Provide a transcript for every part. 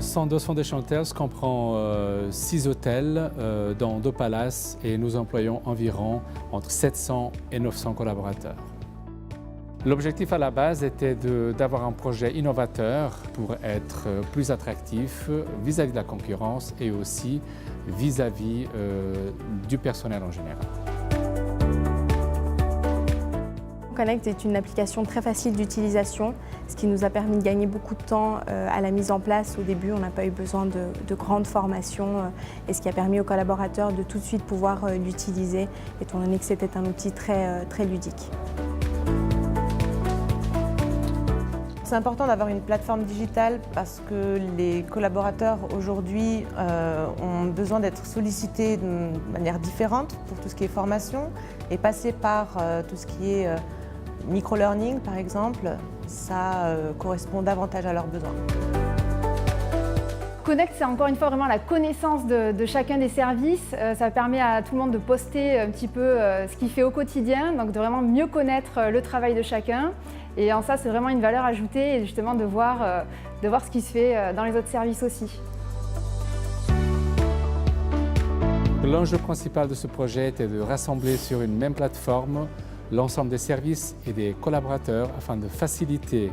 Sandals Foundation Hotels comprend 6 hôtels dans 2 palaces et nous employons environ entre 700 et 900 collaborateurs. L'objectif à la base était d'avoir un projet innovateur pour être plus attractif vis-à-vis de la concurrence et aussi vis-à-vis du personnel en général. Connect est une application très facile d'utilisation, ce qui nous a permis de gagner beaucoup de temps à la mise en place. Au début, on n'a pas eu besoin de grandes formations et ce qui a permis aux collaborateurs de tout de suite pouvoir l'utiliser, étant donné que c'était un outil très ludique. C'est important d'avoir une plateforme digitale parce que les collaborateurs aujourd'hui ont besoin d'être sollicités de manière différente pour tout ce qui est formation et passer par tout ce qui est micro-learning par exemple, ça correspond davantage à leurs besoins. Connect, c'est encore une fois vraiment la connaissance de chacun des services. Ça permet à tout le monde de poster un petit peu ce qu'il fait au quotidien, donc de vraiment mieux connaître le travail de chacun. Et en ça, c'est vraiment une valeur ajoutée et justement de voir ce qui se fait dans les autres services aussi. L'enjeu principal de ce projet était de rassembler sur une même plateforme l'ensemble des services et des collaborateurs afin de faciliter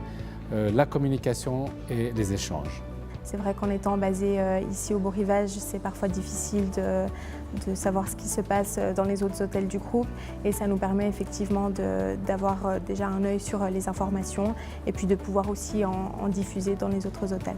la communication et les échanges. C'est vrai qu'en étant basé ici au Beau Rivage, c'est parfois difficile de savoir ce qui se passe dans les autres hôtels du groupe et ça nous permet effectivement d'avoir déjà un œil sur les informations et puis de pouvoir aussi en diffuser dans les autres hôtels.